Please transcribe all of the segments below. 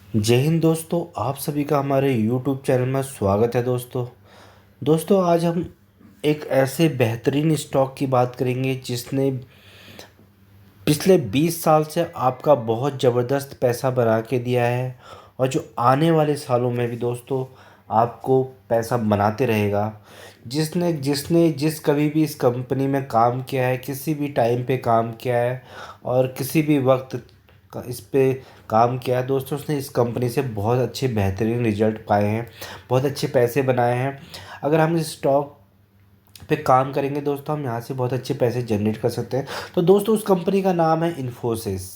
जय हिंद दोस्तों। आप सभी का हमारे YouTube चैनल में स्वागत है दोस्तों। आज हम एक ऐसे बेहतरीन स्टॉक की बात करेंगे जिसने पिछले 20 साल से आपका बहुत ज़बरदस्त पैसा बना के दिया है और जो आने वाले सालों में भी दोस्तों आपको पैसा बनाते रहेगा। जिसने जिसने जिस कभी भी इस कंपनी में काम किया है, किसी भी टाइम पे काम किया है और किसी भी वक्त इस पे काम किया है दोस्तों, उसने इस कंपनी से बहुत अच्छे बेहतरीन रिजल्ट पाए हैं, बहुत अच्छे पैसे बनाए हैं। अगर हम इस स्टॉक पे काम करेंगे दोस्तों, हम यहाँ से बहुत अच्छे पैसे जनरेट कर सकते हैं। तो दोस्तों उस कंपनी का नाम है इन्फोसिस,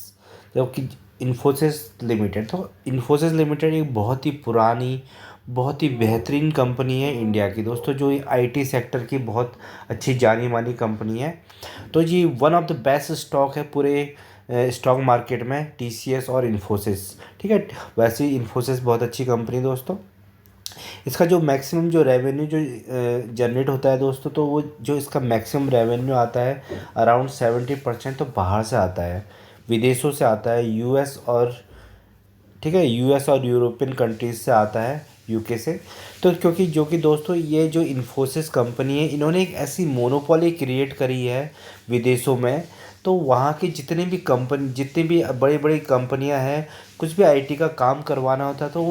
जो कि इन्फोसिस लिमिटेड। तो इन्फोसिस लिमिटेड एक बहुत ही पुरानी, बहुत ही बेहतरीन कंपनी है इंडिया की दोस्तों, जो आईटी सेक्टर की बहुत अच्छी जानी मानी कंपनी है। तो ये one of the best stock है पूरे स्टॉक मार्केट में, टीसीएस और इन्फोसिस। ठीक है, वैसे ही इन्फोसिस बहुत अच्छी कंपनी है दोस्तों। इसका जो मैक्सिमम जो रेवेन्यू जो जनरेट होता है दोस्तों, तो वो जो इसका मैक्सिमम रेवेन्यू आता है अराउंड 70% तो बाहर से आता है, विदेशों से आता है, यूएस और ठीक है, यूएस और यूरोपियन कंट्रीज से आता है, यूके से। तो क्योंकि जो कि दोस्तों ये जो इन्फोसिस कंपनी है, इन्होंने एक ऐसी मोनोपोली क्रिएट करी है विदेशों में। तो वहाँ की जितनी भी बड़ी बड़ी कंपनियाँ हैं, कुछ भी आईटी का काम करवाना होता है तो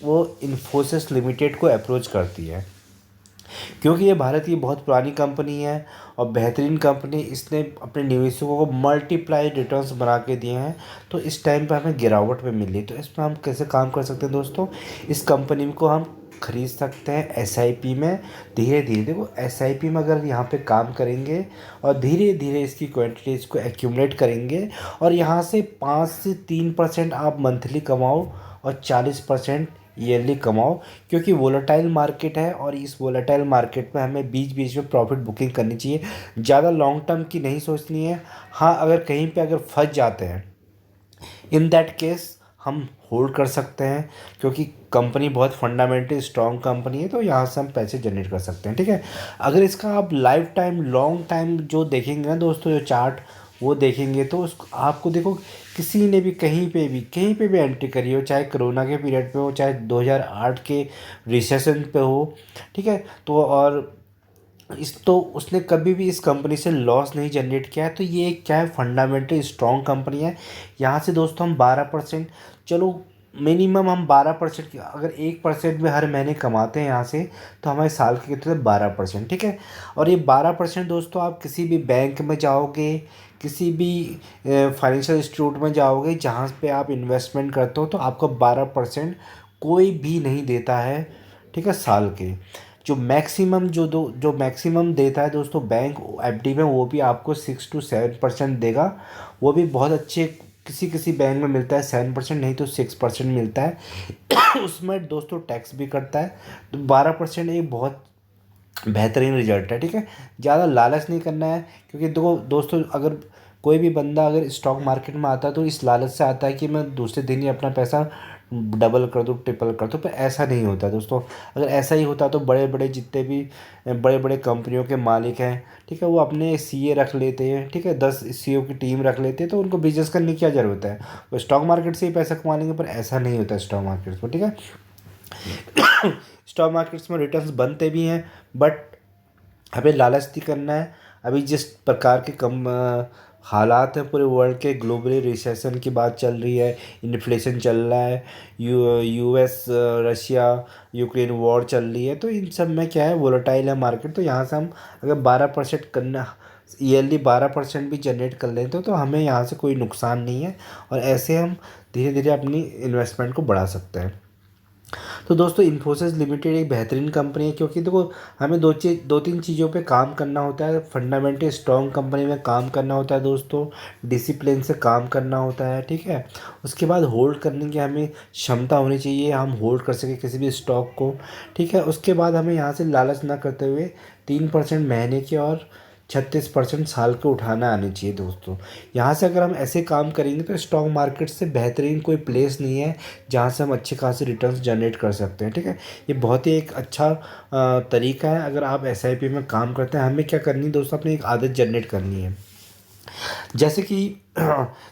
वो इन्फोसिस लिमिटेड को अप्रोच करती है। क्योंकि ये भारत की बहुत पुरानी कंपनी है और बेहतरीन कंपनी, इसने अपने निवेशकों को मल्टीप्लाई रिटर्न्स बना के दिए हैं। तो इस टाइम पे हमें गिरावट में मिली, तो इसमें हम कैसे काम कर सकते हैं दोस्तों, इस कंपनी को हम खरीद सकते हैं एसआईपी में। धीरे धीरे देखो, एसआईपी में अगर यहाँ पे काम करेंगे और धीरे धीरे इसकी क्वांटिटीज को एक्यूमुलेट करेंगे और यहाँ से 5 से 3% आप मंथली कमाओ और 40% ईयरली कमाओ। क्योंकि वोलेटाइल मार्केट है और इस वोलेटाइल मार्केट में हमें बीच बीच में प्रॉफिट बुकिंग करनी चाहिए, ज़्यादा लॉन्ग टर्म की नहीं सोचनी है। हाँ, अगर कहीं पे अगर फंस जाते हैं, इन दैट केस हम होल्ड कर सकते हैं, क्योंकि कंपनी बहुत फंडामेंटली स्ट्रॉन्ग कंपनी है, तो यहाँ से हम पैसे जनरेट कर सकते हैं। ठीक है, अगर इसका आप लाइफ टाइम लॉन्ग टाइम जो देखेंगे ना दोस्तों, जो चार्ट वो देखेंगे, तो उस आपको देखो, किसी ने भी कहीं पे भी एंट्री करी हो, चाहे कोरोना के पीरियड पे हो, चाहे 2008 के रिसेशन पे हो, ठीक है, तो और तो उसने कभी भी इस कंपनी से लॉस नहीं जनरेट किया है। तो ये क्या है, फंडामेंटली स्ट्रॉन्ग कंपनी है। यहाँ से दोस्तों हम 12%, चलो मिनिमम हम 12% की, अगर 1% भी हर महीने कमाते हैं यहाँ से, तो हमारे साल के कितने 12%। ठीक है, और ये 12% दोस्तों आप किसी भी बैंक में जाओगे, किसी भी फाइनेंशियल इंस्टीट्यूट में जाओगे, जहाँ पे आप इन्वेस्टमेंट करते हो, तो आपको 12% कोई भी नहीं देता है। ठीक है, साल के जो मैक्सिमम देता है दोस्तों बैंक एफडी में, वो भी आपको 6 to 7% देगा। वो भी बहुत अच्छे, किसी किसी बैंक में मिलता है 7%, नहीं तो 6% मिलता है। उसमें दोस्तों टैक्स भी कटता है। तो 12% एक बहुत बेहतरीन रिजल्ट है। ठीक है, ज़्यादा लालच नहीं करना है, क्योंकि देखो दोस्तों, अगर कोई भी बंदा अगर स्टॉक मार्केट में आता है तो इस लालच से आता है कि मैं दूसरे दिन ही अपना पैसा डबल कर दूँ, ट्रिपल कर दूँ, पर ऐसा नहीं होता दोस्तों। अगर ऐसा ही होता तो बड़े बड़े जितने भी बड़े बड़े कंपनियों के मालिक हैं, ठीक है, वो अपने सीए रख लेते हैं, ठीक है, 10 सीईओ की टीम रख लेते हैं, तो उनको बिजनेस करने की क्या ज़रूरत है, वो स्टॉक मार्केट से ही पैसा कमा लेंगे। पर ऐसा नहीं होता स्टॉक मार्केट में। ठीक है, स्टॉक मार्केट्स में रिटर्न्स बनते भी हैं, बट हमें लालच नहीं करना है। अभी जिस प्रकार के हालात हैं पूरे वर्ल्ड के, ग्लोबली रिसेशन की बात चल रही है, इन्फ्लेशन चल रहा है, यूएस रशिया यूक्रेन वॉर चल रही है, तो इन सब में क्या है, वोलेटाइल है मार्केट। तो यहाँ से हम अगर 12% करना, ईयरली 12% भी जनरेट कर लेते तो हमें यहाँ से कोई नुकसान नहीं है, और ऐसे हम धीरे धीरे अपनी इन्वेस्टमेंट को बढ़ा सकते हैं। तो दोस्तों इन्फोसिस लिमिटेड एक बेहतरीन कंपनी है, क्योंकि देखो हमें दो तीन चीज़ों पे काम करना होता है। फंडामेंटली स्ट्रॉन्ग कंपनी में काम करना होता है दोस्तों, डिसिप्लिन से काम करना होता है। ठीक है, उसके बाद होल्ड करने की हमें क्षमता होनी चाहिए, हम होल्ड कर सकें किसी भी स्टॉक को। ठीक है, उसके बाद हमें यहाँ से लालच ना करते हुए 3% महीने के और 36% साल के उठाना आनी चाहिए दोस्तों। यहाँ से अगर हम ऐसे काम करेंगे तो स्टॉक मार्केट से बेहतरीन कोई प्लेस नहीं है जहाँ से हम अच्छे खासे रिटर्न्स जनरेट कर सकते हैं। ठीक है, ये बहुत ही एक अच्छा तरीका है। अगर आप एसआईपी में काम करते हैं, हमें क्या करनी है दोस्तों, अपनी एक आदत जनरेट करनी है। जैसे कि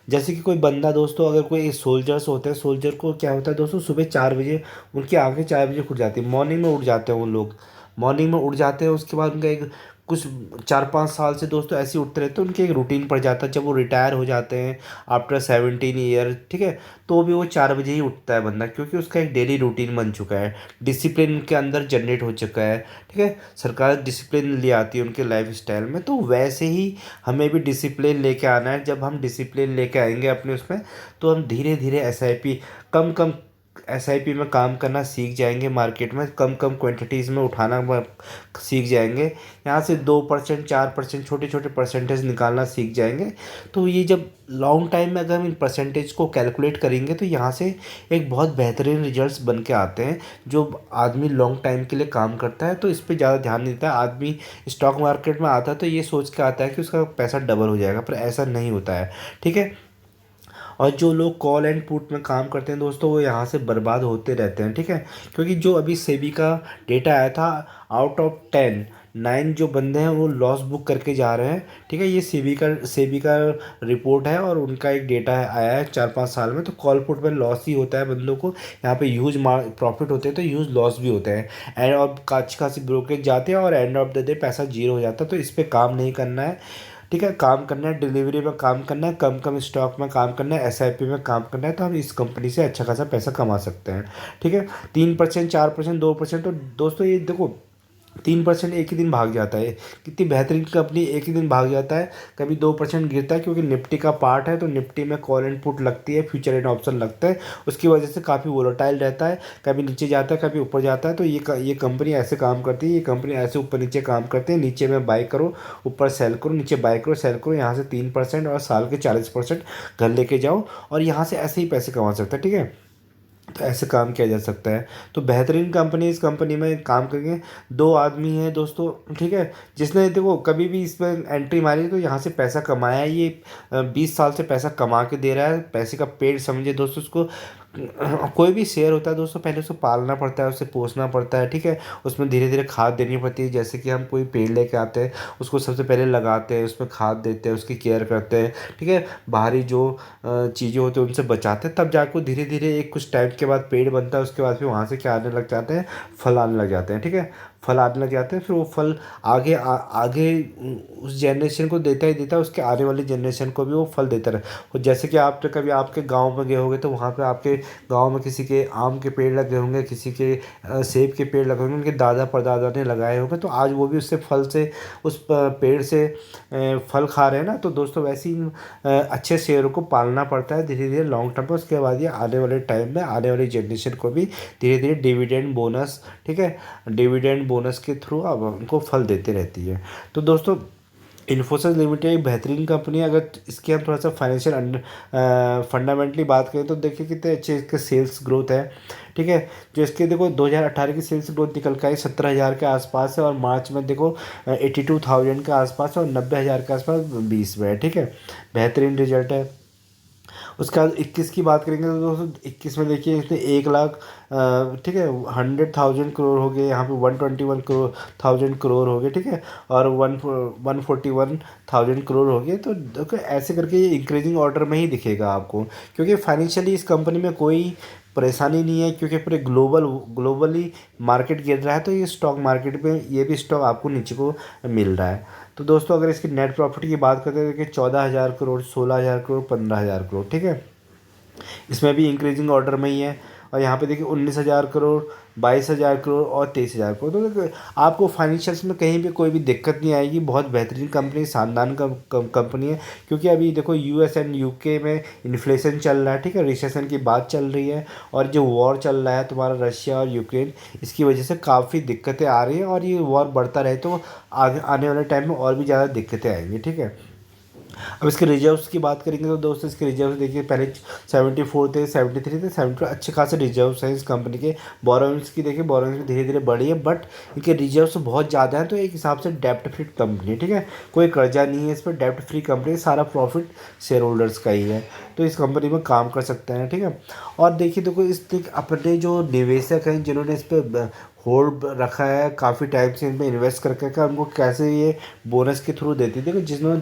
जैसे कि कोई बंदा दोस्तों, अगर कोई सोल्जर्स होते हैं, सोल्जर को क्या होता है दोस्तों, सुबह 4 बजे उनकी आंखें 4 बजे खुल जाती है, मॉर्निंग में उठ जाते हैं वो लोग। मॉर्निंग में उठ जाते हैं, उसके बाद उनका एक कुछ 4-5 साल से दोस्तों ऐसे ही उठते रहते हैं, उनके एक रूटीन पड़ जाता है। जब वो रिटायर हो जाते हैं आफ्टर 17 ईयर, ठीक है, तो भी वो 4 बजे ही उठता है बंदा, क्योंकि उसका एक डेली रूटीन बन चुका है, डिसिप्लिन उनके अंदर जनरेट हो चुका है। ठीक है, सरकार डिसिप्लिन ले आती है उनके लाइफ स्टाइल में, तो वैसे ही हमें भी डिसिप्लिन लेके आना है। जब हम डिसिप्लिन लेके आएंगे अपने उसमें, तो हम धीरे धीरे एसआईपी कम कम एसआईपी में काम करना सीख जाएंगे, मार्केट में कम कम क्वांटिटीज़ में उठाना सीख जाएंगे। यहाँ से 2%, 4%, छोटे छोटे परसेंटेज निकालना सीख जाएंगे। तो ये जब लॉन्ग टाइम में अगर हम इन परसेंटेज को कैलकुलेट करेंगे, तो यहाँ से एक बहुत बेहतरीन रिजल्ट्स बन के आते हैं। जो आदमी लॉन्ग टाइम के लिए काम करता है तो इस पे ज़्यादा ध्यान देता है। आदमी स्टॉक मार्केट में आता है तो ये सोच के आता है कि उसका पैसा डबल हो जाएगा, पर ऐसा नहीं होता है। ठीक है, और जो लोग कॉल एंड पुट में काम करते हैं दोस्तों, वो यहाँ से बर्बाद होते रहते हैं। ठीक है, क्योंकि जो अभी सेबी का डेटा आया था, आउट ऑफ 10, 9 जो बंदे हैं वो लॉस बुक करके जा रहे हैं। ठीक है, ये सेबी का रिपोर्ट है, और उनका एक डेटा आया है 4-5 साल में। तो कॉल पुट में लॉस ही होता है बंदों को, यहाँ पे ह्यूज प्रॉफिट होते हैं तो ह्यूज लॉस भी होते हैं। एंड और अच्छी खासी ब्रोकरेज जाते हैं, और एंड ऑफ द डे पैसा जीरो हो जाता है। तो इस पर काम नहीं करना है। ठीक है, काम करना है, डिलीवरी में काम करना है, कम कम स्टॉक में काम करना है, एसआईपी में काम करना है, तो हम इस कंपनी से अच्छा खासा पैसा कमा सकते हैं। ठीक है, 3%, 4%, 2%, तो दोस्तों ये देखो, 3% एक ही दिन भाग जाता है। कितनी बेहतरीन कंपनी, एक ही दिन भाग जाता है। कभी 2% गिरता है, क्योंकि निफ्टी का पार्ट है, तो निफ्टी में कॉल एंड पुट लगती है, फ्यूचर एंड ऑप्शन लगता है, उसकी वजह से काफ़ी वोलेटाइल रहता है, कभी नीचे जाता है कभी ऊपर जाता है। तो ये कंपनी ऐसे काम करती है, ये कंपनी ऐसे ऊपर नीचे काम करते हैं। नीचे में बाई करो, ऊपर सेल करो, नीचे बाई करो, सेल करो, यहाँ से 3% और साल के 40% घर लेके जाओ, और यहाँ से ऐसे ही पैसे कमा सकते हैं। ठीक है, तो ऐसे काम किया जा सकता है। तो बेहतरीन कंपनी, इस कंपनी में काम करके 2 आदमी हैं दोस्तों। ठीक है, जिसने देखो कभी भी इस पर एंट्री मारी तो यहाँ से पैसा कमाया है। ये 20 साल से पैसा कमा के दे रहा है, पैसे का पेड़ समझे दोस्तों उसको। कोई भी शेयर होता है दोस्तों, पहले उसको पालना पड़ता है, उसे पोसना पड़ता है। ठीक है, उसमें धीरे धीरे खाद देनी पड़ती है। जैसे कि हम कोई पेड़ लेके आते हैं, उसको सबसे पहले लगाते हैं, उसमें खाद देते हैं, उसकी केयर करते हैं। ठीक है, बाहरी जो चीज़ें होती हैं उनसे बचाते हैं, तब जाकर धीरे धीरे एक कुछ टाइम के बाद पेड़ बनता है। उसके बाद फिर वहाँ से क्या आने लग जाते हैं, फल आने लग जाते हैं। ठीक है, फल आने लग जाते हैं, फिर वो फल आगे उस जनरेशन को देता ही देता है, उसके आने वाली जनरेशन को भी वो फल देता रहे। और जैसे कि आप कभी आपके गांव में गए होंगे, तो वहाँ पे आपके गांव में किसी के आम के पेड़ लगे होंगे, किसी के सेब के पेड़ लगे होंगे, उनके दादा परदादा ने लगाए होंगे, तो आज वो भी उससे फल से, उस पेड़ से फल खा रहे हैं ना। तो दोस्तों वैसे ही अच्छे शेयरों को पालना पड़ता है धीरे धीरे लॉन्ग टर्म पर। उसके बाद ये आने वाले टाइम में आने वाली जनरेशन को भी धीरे धीरे डिविडेंड बोनस, ठीक है, डिविडेंड बोनस के थ्रू अब उनको फल देते रहती है। तो दोस्तों इन्फोसिस लिमिटेड एक बेहतरीन कंपनी है। अगर इसकी हम थोड़ा सा फाइनेंशियल फंडामेंटली बात करें, तो देखिए कितने अच्छे इसके सेल्स ग्रोथ है। ठीक है, जो इसके देखो 2018 की सेल्स ग्रोथ निकल के आई 17,000 के आसपास है, और मार्च में देखो 82,000 के आसपास है, और 90,000 के आसपास 20 में है। ठीक है, बेहतरीन रिजल्ट है। उसके बाद 21 की बात करेंगे, तो दोस्तों 21 में देखिए इसने 1 लाख, ठीक है, 100,000 करोड़ हो गए, यहाँ पे 121,000 करोड़ हो गए। ठीक है, और 141,000 करोड़ हो गए। तो देखो ऐसे करके ये इंक्रीजिंग ऑर्डर में ही दिखेगा आपको, क्योंकि फाइनेंशियली इस कंपनी में कोई परेशानी नहीं है, क्योंकि पूरे ग्लोबली मार्केट गिर रहा है, तो ये स्टॉक मार्केट में ये भी स्टॉक आपको नीचे को मिल रहा है। तो दोस्तों अगर इसकी नेट प्रॉफिट की बात करते हैं, देखिए 14,000 करोड़, 16,000 करोड़, 15,000 करोड़। ठीक है, इसमें भी इंक्रीजिंग ऑर्डर में ही है। और यहाँ पे देखिए 19,000 करोड़, 22,000 करोड़ और 23,000 करोड़। तो देखिए आपको फाइनेंशियल्स में कहीं भी कोई भी दिक्कत नहीं आएगी। बहुत बेहतरीन कंपनी, शानदार कंपनी है। क्योंकि अभी देखो यूएस एंड यूके में इन्फ्लेशन चल रहा है, ठीक है, रिसेशन की बात चल रही है, और जो वॉर चल रहा है तुम्हारा रशिया और यूक्रेन, इसकी वजह से काफ़ी दिक्कतें आ रही हैं, और ये वॉर बढ़ता रहे तो आगे आने वाले टाइम में और भी ज़्यादा दिक्कतें आएंगी। ठीक है, अब इसके रिजर्व्स की बात करेंगे, तो दोस्तों इसके रिजर्व्स देखिए, पहले 74 थे, 73 थे, 72 अच्छे खासे रिजर्व्स हैं इस कंपनी के। बोरोइंग्स की देखिए, बोरोइंग्स धीरे धीरे बढ़ी है, बट इनके रिजर्व्स बहुत ज़्यादा हैं, तो एक हिसाब से डेप्ट फ्री कंपनी है। ठीक है, कोई कर्जा नहीं है इस पर, डेप्ट फ्री कंपनी, सारा प्रॉफिट शेयर होल्डर्स का ही है। तो इस कंपनी में काम कर सकते हैं। ठीक है, और देखिए देखो इस अपने जो निवेशक हैं जिन्होंने इस पर होल्ड रखा है, काफ़ी टाइम से इन पर इन्वेस्ट करके, उनको कैसे ये बोनस के थ्रू देती थी। देखो जिन्होंने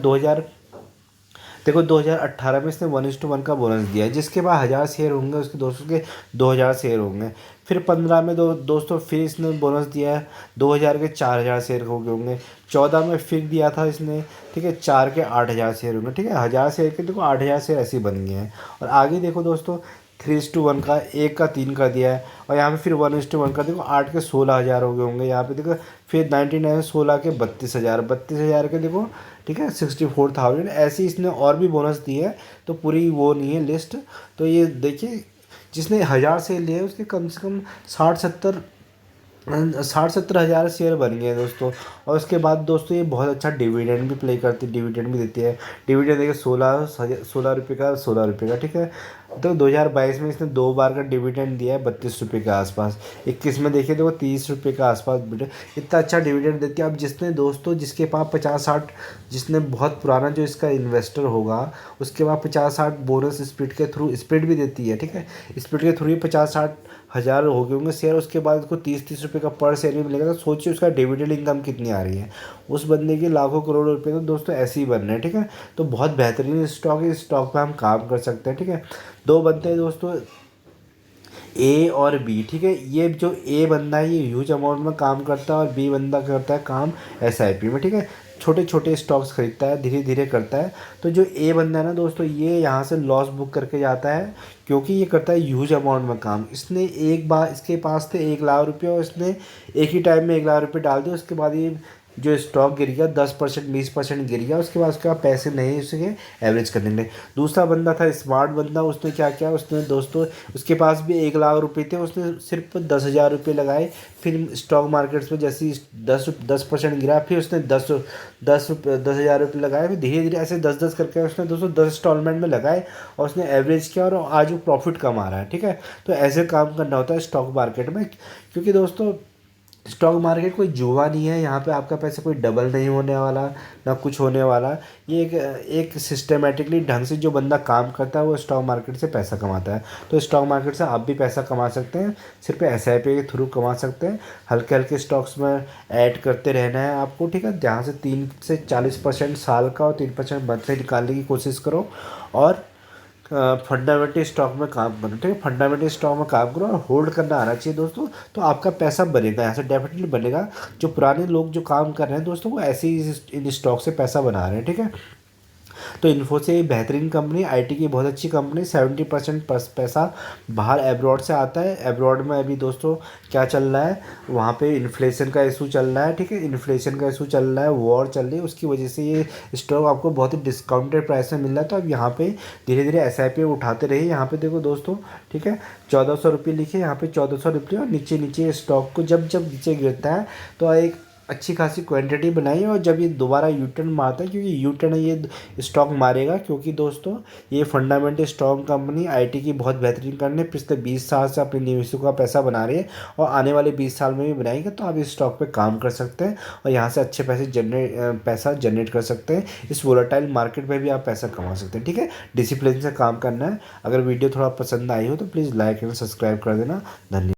देखो 2018 में इसने 1:1 का बोनस दिया है। जिसके पास 1000 शेयर होंगे उसके दोस्तों के 2000 शेयर होंगे। फिर 15 में दोस्तों फिर इसने बोनस दिया है, 2000 के 4000 शेयर हो गए होंगे। 14 में फिर दिया था इसने, ठीक है, 4 के 8000 शेयर होंगे, ठीक है, 1000 शेयर के देखो 8000 शेयर ऐसे ही बन गए हैं। और आगे देखो दोस्तों 3:1 का, 1 का 3 का दिया है। और यहाँ पे फिर 1:1 का देखो 8 के 16,000 हो गए होंगे। यहाँ पे देखो फिर 99 16 के 32,000, 32,000 के देखो, ठीक है, 64,000 ऐसे इसने और भी बोनस दिए है। तो पूरी वो नहीं है लिस्ट। तो ये देखिए जिसने 1000 से लिए उसके कम से कम 60-70 हज़ार शेयर बन गए दोस्तों। और उसके बाद दोस्तों ये बहुत अच्छा डिविडेंड भी प्ले करती, डिविडेंड भी देती है। डिविडेंड देखिए 16 रुपये का, 16 रुपये का, ठीक है। तो 2022 में इसने 2 बार का डिविडेंड दिया है 32 रुपये के आसपास। 21 में देखिए तो वो 30 रुपये के आसपास इतना अच्छा डिविडेंड देती है। अब जिसने दोस्तों जिसके पास 50-60, जिसने बहुत पुराना जो इसका इन्वेस्टर होगा उसके पास 50-60 बोनस स्प्लिट के थ्रू, स्प्लिट भी देती है, ठीक है, स्प्लिट के थ्रू ही 50-60 हज़ार हो गए होंगे शेयर। उसके बाद उसको 30-30 रुपये का पर शेयर भी मिलेगा। तो सोचिए उसका डिविडेंड इनकम कितनी आ रही है। उस बंदे के लाखों करोड़ रुपए तो दोस्तों ऐसे ही बन रहे हैं, ठीक है। तो बहुत बेहतरीन स्टॉक है, इस स्टॉक पे हम काम कर सकते हैं, ठीक है। दो बंदे हैं दोस्तों, ए और बी, ठीक है। ये जो ए बंदा है ये ह्यूज अमाउंट में काम करता है और बी बंदा करता है काम एसआईपी में, ठीक है। छोटे छोटे स्टॉक्स खरीदता है, धीरे धीरे करता है। तो जो ए बंदा है ना दोस्तों ये यहाँ से लॉस बुक करके जाता है क्योंकि ये करता है ह्यूज अमाउंट में काम। इसने एक बार इसके पास थे 1 लाख रुपये और इसने एक ही टाइम में 1 लाख रुपये डाल दिए। उसके बाद ये जो स्टॉक गिर गया 10% 20% गिर गया। उसके बाद उसके पास पैसे नहीं उसके एवरेज करने में। दूसरा बंदा था स्मार्ट बंदा, उसने क्या किया, उसने दोस्तों उसके पास भी 1 लाख रुपये थे, उसने सिर्फ 10,000 रुपये लगाए। फिर स्टॉक मार्केट्स में जैसे 10% गिरा फिर उसने 10,000 रुपये लगाए। फिर धीरे धीरे ऐसे 10-10 करके उसने दोस्तों 10 इंस्टॉलमेंट में लगाए और उसने एवरेज किया और आज वो प्रॉफिट कमा रहा है, ठीक है। तो ऐसे काम करना होता है स्टॉक मार्केट में, क्योंकि दोस्तों स्टॉक मार्केट कोई जुआ नहीं है। यहाँ पे आपका पैसा कोई डबल नहीं होने वाला, ना कुछ होने वाला। ये एक सिस्टमेटिकली ढंग से जो बंदा काम करता है वो स्टॉक मार्केट से पैसा कमाता है। तो स्टॉक मार्केट से आप भी पैसा कमा सकते हैं, सिर्फ एसआईपी के थ्रू कमा सकते हैं। हल्के हल्के स्टॉक्स में ऐड करते रहना है आपको, ठीक है। जहाँ से 3 से 40% साल का और 3% मंथली निकालने की कोशिश करो। और फंडामेंटल स्टॉक में काम करो, ठीक है। फंडामेंटल स्टॉक में काम करो और होल्ड करना आना चाहिए दोस्तों। तो आपका पैसा बनेगा, यहाँ से डेफिनेटली बनेगा। जो पुराने लोग जो काम कर रहे हैं दोस्तों वो ऐसे ही इन स्टॉक से पैसा बना रहे हैं, ठीक है। तो इन्फोसिस एक बेहतरीन कंपनी, आईटी की बहुत अच्छी कंपनी। 70% पैसा बाहर एब्रॉड से आता है। एब्रॉड में अभी दोस्तों क्या चल रहा है, वहाँ पे इन्फ्लेशन का इशू चल रहा है, ठीक है। इन्फ्लेशन का इशू चल रहा है, वॉर चल रही है, उसकी वजह से ये स्टॉक आपको बहुत ही डिस्काउंटेड प्राइस में मिल रहा है। तो अब यहाँ पे धीरे धीरे एसआईपी उठाते रहिए। यहाँ पे देखो दोस्तों, ठीक है, 1400 रुपये लिखे यहाँ पे, 1400 रुपये। और नीचे नीचे स्टॉक को जब जब नीचे गिरता है तो एक अच्छी खासी क्वांटिटी बनाई। और जब ये दोबारा यू टर्न मारता है, क्योंकि यू टर्न ये स्टॉक मारेगा, क्योंकि दोस्तों ये फंडामेंटल स्ट्रॉन्ग कंपनी आईटी की बहुत बेहतरीन कंपनी पिछले 20 साल से अपने निवेशकों का पैसा बना रही है और आने वाले 20 साल में भी बनाएंगे। तो आप इस स्टॉक पे काम कर सकते हैं और यहाँ से अच्छे पैसा जनरेट कर सकते हैं। इस वोलेटाइल मार्केट में भी आप पैसा कमा सकते हैं, ठीक है। डिसिप्लिन से काम करना है। अगर वीडियो थोड़ा पसंद आई हो तो प्लीज़ लाइक एंड सब्सक्राइब कर देना। धन्यवाद।